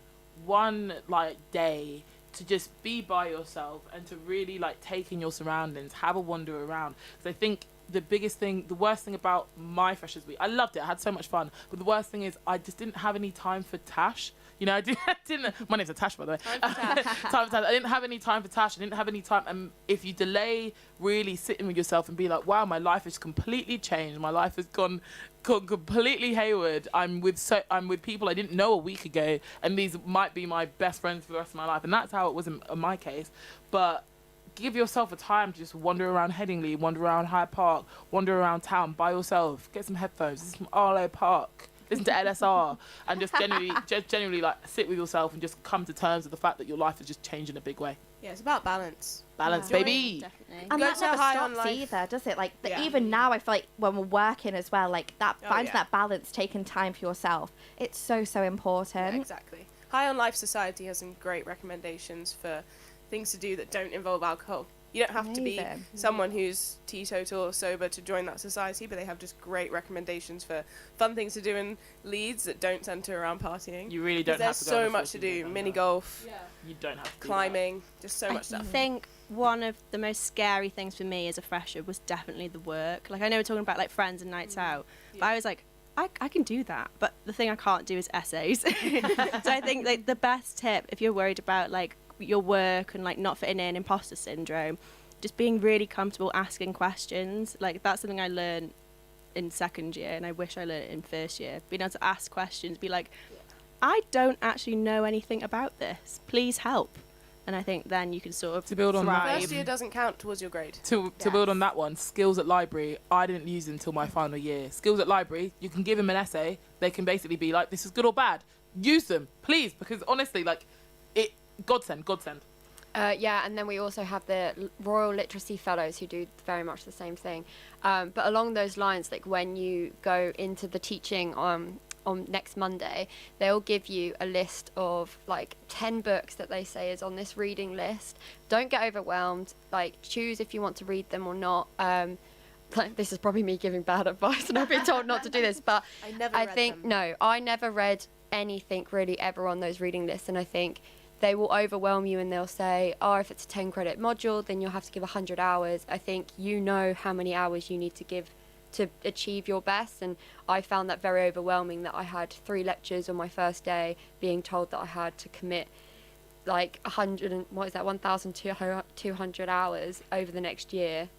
one like day to just be by yourself and to really like take in your surroundings, have a wander around. Because I think the worst thing about my Freshers Week, I loved it, I had so much fun, but the worst thing is I just didn't have any time for Tash. You know, I didn't. My name's Tash, by the way. I didn't have any time for Tash. I didn't have any time. And if you delay really sitting with yourself and be like, wow, my life has completely changed. My life has gone completely hayward. I'm with people I didn't know a week ago, and these might be my best friends for the rest of my life. And that's how it was in my case. But give yourself a time to just wander around Headingley, wander around Hyde Park, wander around town by yourself. Get some headphones. Listen to Arlo Park. Listen to LSR, and just generally like sit with yourself and just come to terms with the fact that your life has just changed in a big way. Yeah, it's about balance. Balance, baby. Definitely. And that never stops either, does it? Like, even now, I feel like when we're working as well, like finding that balance, taking time for yourself, it's so important. Yeah, exactly. High on Life Society has some great recommendations for things to do that don't involve alcohol. You don't have to be someone who's teetotal or sober to join that society, but they have just great recommendations for fun things to do in Leeds that don't centre around partying. You really don't have to go. There's so much to do. Mini golf. Yeah. You don't have to. Climbing. Just so much stuff. I think one of the most scary things for me as a fresher was definitely the work. Like, I know we're talking about like friends and nights out, but I was like, I can do that, but the thing I can't do is essays. So I think like the best tip, if you're worried about like your work and like not fitting in, imposter syndrome, just being really comfortable asking questions. Like, that's something I learned in second year, and I wish I learned it in first year. Being able to ask questions, be like, I don't actually know anything about this, please help. And I think then you can sort of to build on that. First year doesn't count towards your grade. To build on that one, skills at library, I didn't use until my final year. Skills at library, you can give them an essay, they can basically be like, this is good or bad. Use them, please, because honestly, like, godsend. Yeah, and then we also have the Royal Literacy Fellows who do very much the same thing. But along those lines, like when you go into the teaching on next Monday, they'll give you a list of like 10 books that they say is on this reading list. Don't get overwhelmed. Like, choose if you want to read them or not. This is probably me giving bad advice, and I've been told not to do this, but I never read anything really ever on those reading lists, and I think they will overwhelm you, and they'll say, oh, if it's a 10 credit module, then you'll have to give 100 hours. I think you know how many hours you need to give to achieve your best, and I found that very overwhelming, that I had 3 lectures on my first day, being told that I had to commit like 1,200 hours over the next year.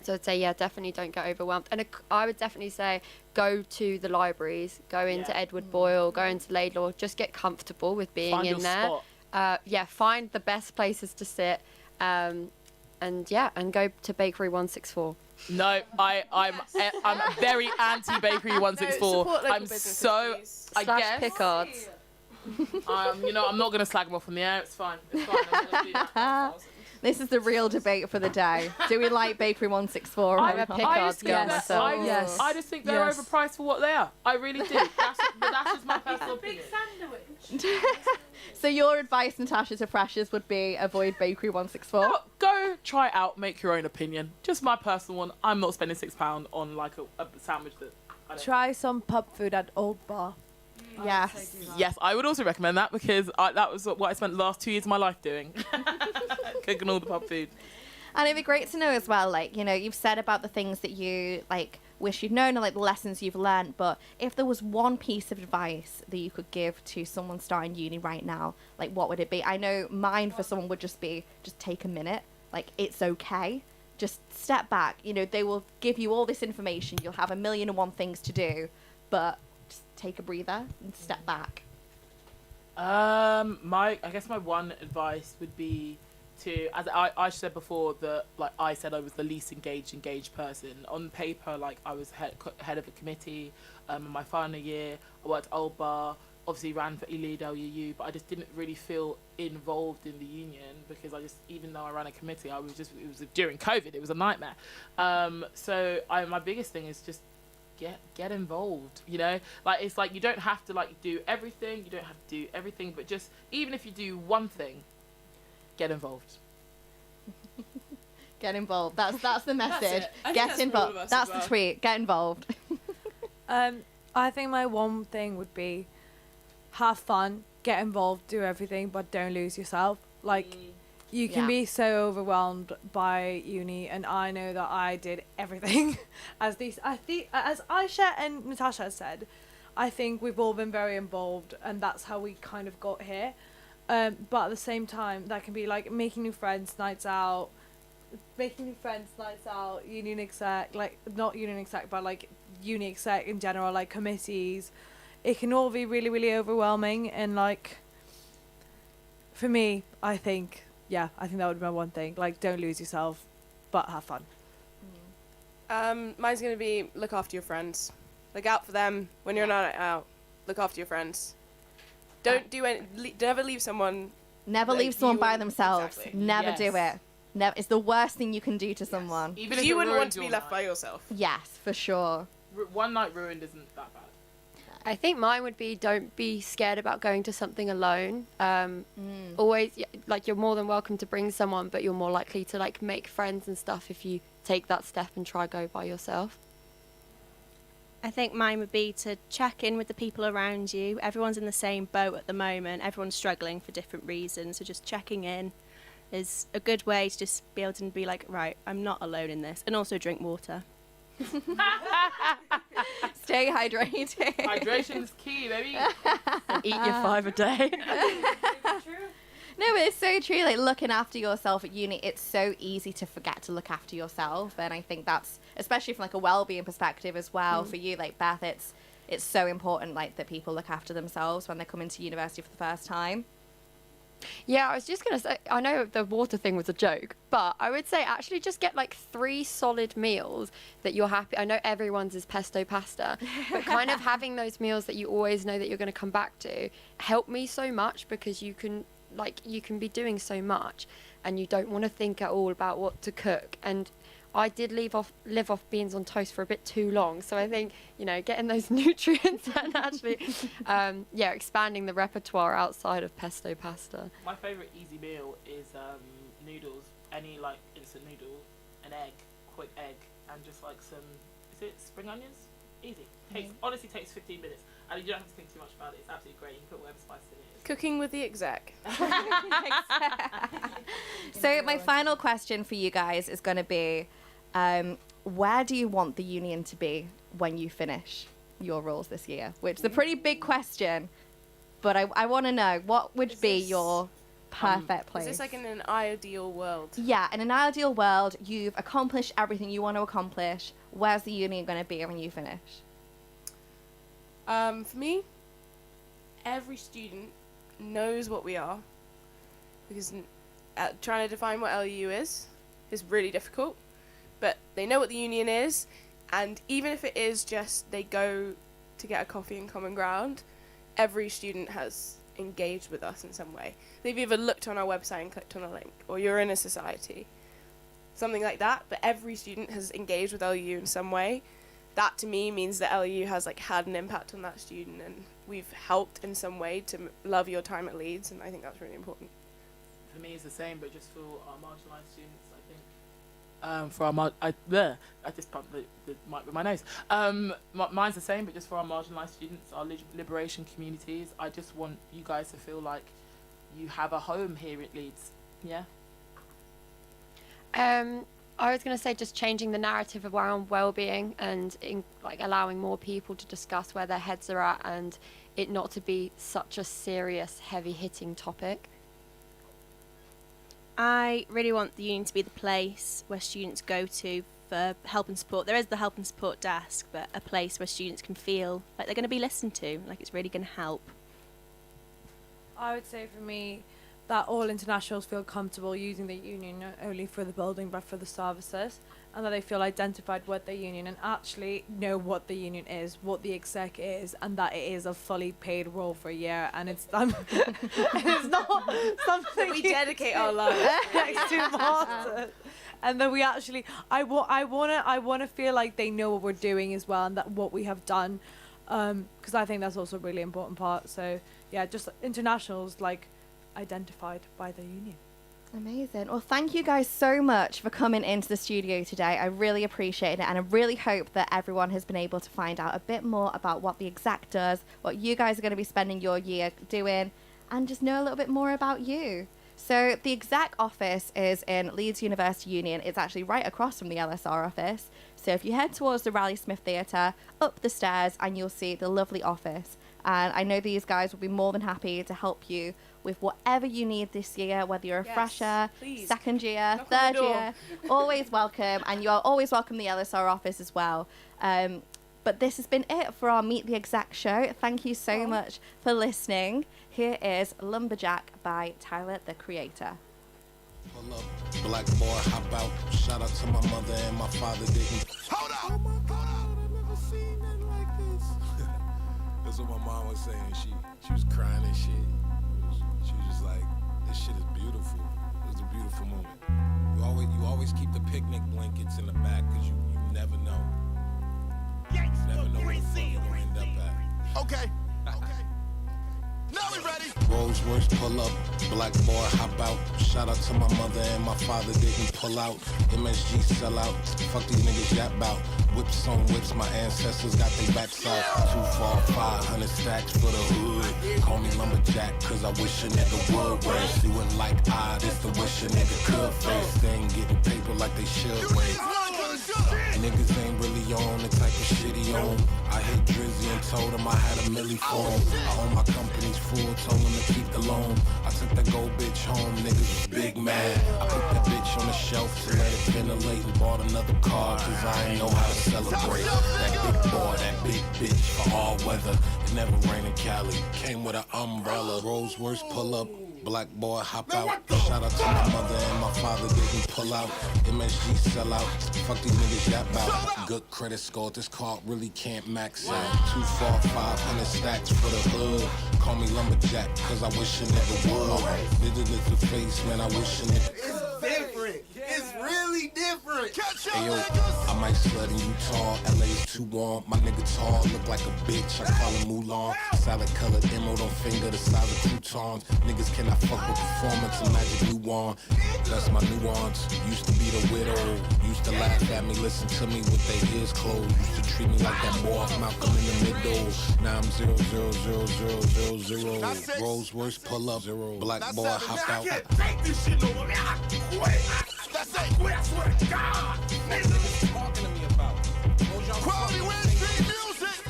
So I'd say, yeah, definitely don't get overwhelmed. And I would definitely say go to the libraries, go into Edward Boyle, go into Laidlaw, just get comfortable with being in there. Find the best places to sit, and go to Bakery 164. No, I'm very anti Bakery 164. I'm so, I guess. Pickards. I'm not going to slag them off in the air. It's fine. I'm not going to do that. This is the real debate for the day. Do we like Bakery 164? I just think they're overpriced for what they are. I really do. That's just my personal opinion. So your advice, Natasha, to freshers would be avoid Bakery 164? No, go try it out, make your own opinion. Just my personal one. I'm not spending £6 on like a sandwich that I don't Try some pub food at Old Bar. Yes. Yes, I would also recommend that, because that was what I spent the last 2 years of my life doing. Cooking all the pub food. And it'd be great to know as well, like, you've said about the things that you, like, wish you'd known, or, like, the lessons you've learned, but if there was one piece of advice that you could give to someone starting uni right now, like, what would it be? I know mine for someone would just be, just take a minute. Like, it's okay. Just step back. They will give you all this information. You'll have 1,000,001 things to do, but just take a breather and step back. I guess my one advice would be to, as I said before, that like I said I was the least engaged person on paper. Like, I was head of a committee. In my final year, I worked at Old Bar. Obviously ran for Lead LUU, but I just didn't really feel involved in the union, because even though I ran a committee, it was during COVID. It was a nightmare. So my biggest thing is just get involved. Like, it's like you don't have to like do everything. You don't have to do everything, but just even if you do one thing, get involved. Get involved. That's the message. That's Get involved. That's the tweet. Get involved. I think my one thing would be have fun, get involved, do everything, but don't lose yourself. Like, you can be so overwhelmed by uni, and I know that I did everything. As Aisha and Natasha said, I think we've all been very involved, and that's how we kind of got here. But at the same time, that can be like making new friends, nights out, union exec, like not union exec, but like uni exec in general, like committees. It can all be really, really overwhelming, and like, for me, I think that would be my one thing. Like, don't lose yourself, but have fun. Mine's gonna be look after your friends. Look out for them when you're not out. Look after your friends. Don't never leave someone. Never like, leave someone by themselves. Exactly. Never do it. Never. It's the worst thing you can do to someone. Even if you it wouldn't want ruins to be your left night. by yourself. Yes, for sure. One night ruined isn't that bad. I think mine would be don't be scared about going to something alone. Always, like, you're more than welcome to bring someone, but you're more likely to like make friends and stuff if you take that step and try go by yourself. I think mine would be to check in with the people around you. Everyone's in the same boat at the moment. Everyone's struggling for different reasons. So just checking in is a good way to just be able to be like, right, I'm not alone in this. And also drink water. Stay hydrated. Hydration is key, baby. Eat your 5 a day. No, but it's so true. Like, looking after yourself at uni, it's so easy to forget to look after yourself. And I think that's, especially from like a well-being perspective as well, for you, like Beth, it's so important, like, that people look after themselves when they come into university for the first time. Yeah, I was just going to say, I know the water thing was a joke, but I would say actually just get like 3 solid meals that you're happy. I know everyone's is pesto pasta, but kind of having those meals that you always know that you're going to come back to helped me so much, because you can be doing so much and you don't want to think at all about what to cook. And I did live off beans on toast for a bit too long. So I think, getting those nutrients and actually, expanding the repertoire outside of pesto pasta. My favourite easy meal is noodles. Any like instant noodle, an egg, quick egg, and just like some, is it spring onions? Easy. Honestly takes 15 minutes. And you don't have to think too much about it. It's absolutely great. You can put whatever spice in it. Cooking with the exec. So my final question for you guys is going to be, where do you want the union to be when you finish your roles this year? Which is a pretty big question, but I want to know, what would be your perfect place? Is this like in an ideal world? Yeah, in an ideal world, you've accomplished everything you want to accomplish. Where's the union going to be when you finish? For me, every student knows what we are, because trying to define what LU is really difficult, but they know what the union is, and even if it is just they go to get a coffee in common ground, every student has engaged with us in some way. They've either looked on our website and clicked on a link, or you're in a society, something like that, but every student has engaged with LU in some way. That to me means that LU has had an impact on that student, and we've helped in some way to love your time at Leeds, and I think that's really important. For me, it's the same, but just for our marginalised students, I think. I just bumped the mic with my nose. Mine's the same, but just for our marginalised students, our liberation communities. I just want you guys to feel like you have a home here at Leeds. Yeah. I was going to say just changing the narrative around well-being and allowing more people to discuss where their heads are at, and it not to be such a serious, heavy-hitting topic. I really want the union to be the place where students go to for help and support. There is the help and support desk, but a place where students can feel like they're going to be listened to, like it's really going to help. I would say for me that all internationals feel comfortable using the union not only for the building but for the services, and that they feel identified with the union and actually know what the union is, what the exec is, and that it is a fully paid role for a year, and it's it's not something We dedicate our lives next to masters. And then we actually, I want to feel like they know what we're doing as well, and that what we have done, because I think that's also a really important part. So yeah, just internationals identified by the union. Amazing. Well, thank you guys so much for coming into the studio today. I really appreciate it, and I really hope that everyone has been able to find out a bit more about what the exec does, what you guys are going to be spending your year doing, and just know a little bit more about you. So the exec office is in Leeds University Union. It's actually right across from the LSR office. So if you head towards the Raleigh Smith Theatre, up the stairs, and you'll see the lovely office. And I know these guys will be more than happy to help you with whatever you need this year, whether you're a fresher, please. second year, Knock on third the door. year, always welcome. And you are always welcome in the LSR office as well. But this has been it for our Meet the Exec show. Thank you so much for listening. Here is Lumberjack by Tyler, the Creator. Pull up, black boy, hop out. Shout out to my mother and my father didn't. Hold up! Oh my God, I've never seen nothing like this. That's what my mom was saying. She was crying and shit. She was just like, this shit is beautiful. It was a beautiful moment. You always keep the picnic blankets in the back, because you never know. You never know where the fuck you're gonna end up at. Okay. Now we ready. Rolls-Royce pull up, black boy hop out. Shout out to my mother and my father didn't pull out. MSG sell out, fuck these niggas yap bout. Whips on whips, my ancestors got their backs out. 24500 stacks for the hood. Call me lumberjack, cause I wish a nigga would race. You wouldn't like this the wish a nigga could face. They ain't getting paper like they should wait. Niggas ain't really on the type of shit he on. I hit Drizzy and told him I had a milli for him. I own my company's full, told him to keep the loan. I took that gold bitch home, niggas was big mad. I put that bitch on the shelf to let it ventilate and bought another car, cause I ain't know how to celebrate. That big boy, that big bitch for all weather. It never rained in Cali, came with an umbrella. Rolls-Royce pull up, black boy hop out. Shout out to my mother and my father didn't pull out. MSG sell out, fuck these niggas yap out. Good credit score, this card really can't max out. 24500 stacks for the hood. Call me lumberjack, cause I wish a nigga would. Did it the face, man, I wish a nigga. It's different. It's really different. Hey yo, I might slut in Utah, LA's too warm. My nigga tall, look like a bitch, I call him Mulan. Salad colored emerald on finger, the size of croutons. Niggas cannot fuck with performance and magic new on. That's my nuance. Used to be the widow, used to laugh at me, listen to me with their ears closed. Used to treat me like that boy off Malcolm in the middle. Now I'm 0000000. Rolls Royce pull up, black boy hop out. I can't take this shit no more. I quit. That's it. Quit. I swear to God. Niggas talking to me about Quality Wednesday music.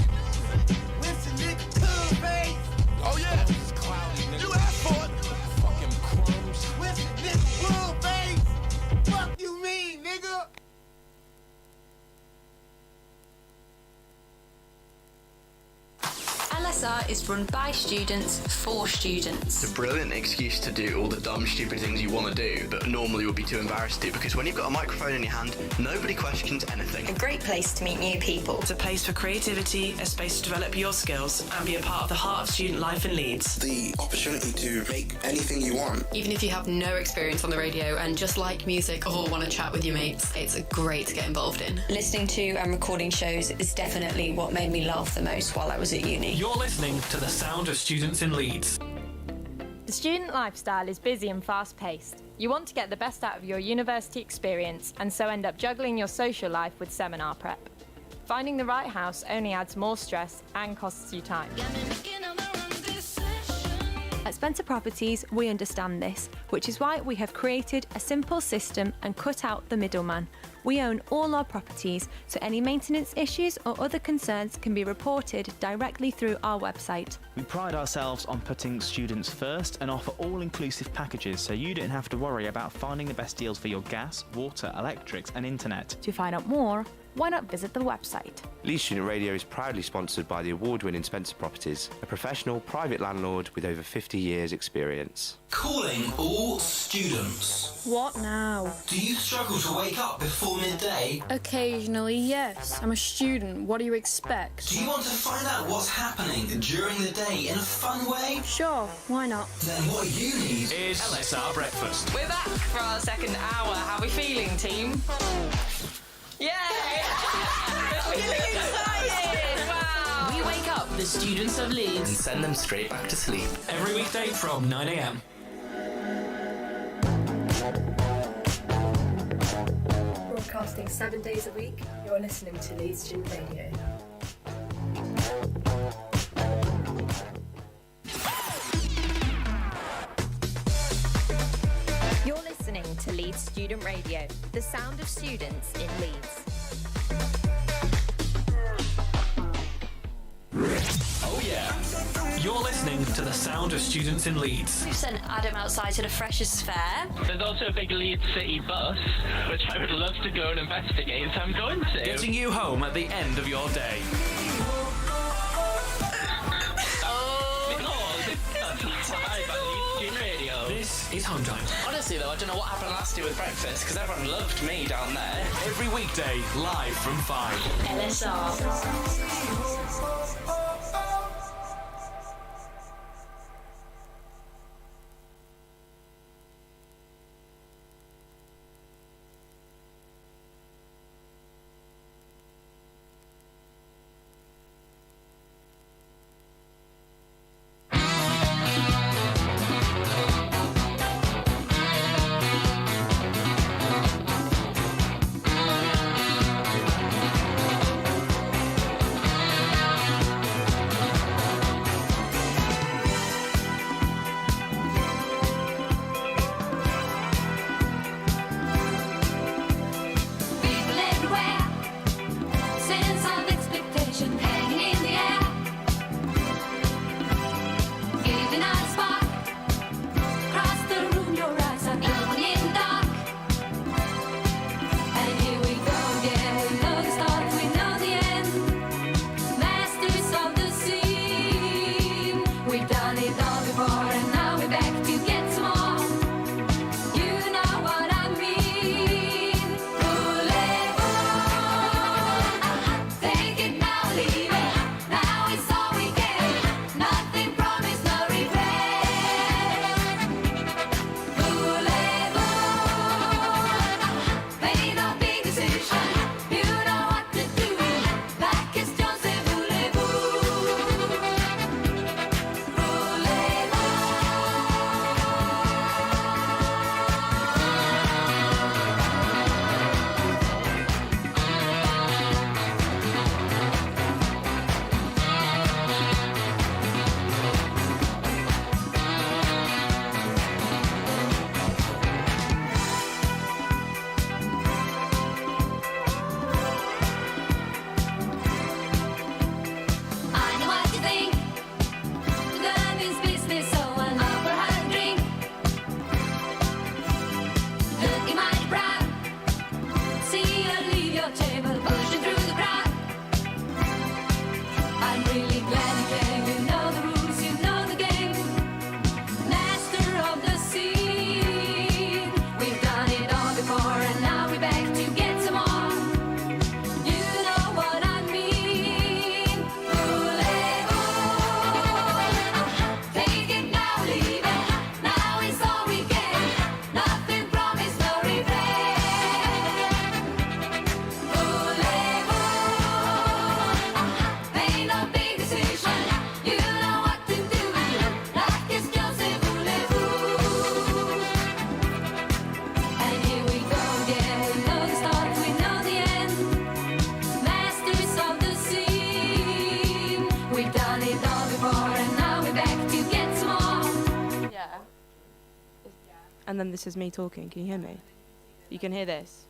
Listen, nigga, cool face. Oh yeah. It's cloudy, nigga. You asked for it. Fucking crumbs. Listen, nigga, cool face. Fuck you mean, nigga? LSR is run by students for students. It's a brilliant excuse to do all the dumb, stupid things you want to do, but normally would be too embarrassed to do, because when you've got a microphone in your hand, nobody questions anything. A great place to meet new people. It's a place for creativity, a space to develop your skills and be a part of the heart of student life in Leeds. The opportunity to make anything you want. Even if you have no experience on the radio and just like music or want to chat with your mates, it's great to get involved in. Listening to and recording shows is definitely what made me laugh the most while I was at uni. You're listening to the sound of students in Leeds. The student lifestyle is busy and fast-paced. You want to get the best out of your university experience and so end up juggling your social life with seminar prep. Finding the right house only adds more stress and costs you time. At Spencer Properties, we understand this, which is why we have created a simple system and cut out the middleman. We own all our properties, so any maintenance issues or other concerns can be reported directly through our website. We pride ourselves on putting students first and offer all-inclusive packages, so you don't have to worry about finding the best deals for your gas, water, electrics and internet. To find out more, why not visit the website? Leeds Student Radio is proudly sponsored by the award-winning Spencer Properties, a professional private landlord with over 50 years' experience. Calling all students. What now? Do you struggle to wake up before midday? Occasionally, yes. I'm a student. What do you expect? Do you want to find out what's happening during the day in a fun way? Sure, why not? Then what you need is LSR Breakfast. We're back for our second hour. How are we feeling, team? Yay! We're feeling excited! Wow! We wake up the students of Leeds And send them straight back to sleep. every weekday from 9 a.m. Broadcasting 7 days a week, you're listening to Leeds Student Radio. You're listening to Leeds Student Radio, the sound of students in Leeds. Oh yeah. You're listening to the sound of students in Leeds. We've sent Adam outside to the Freshers' Fair. There's also a big Leeds City bus, which I would love to go and investigate, so I'm going to. Getting you home at the end of your day. This is Home Time. Honestly though, I don't know what happened last year with breakfast, because everyone loved me down there. Every weekday, live from 5. LSR. and then this is me talking. Can you hear me? You can hear this.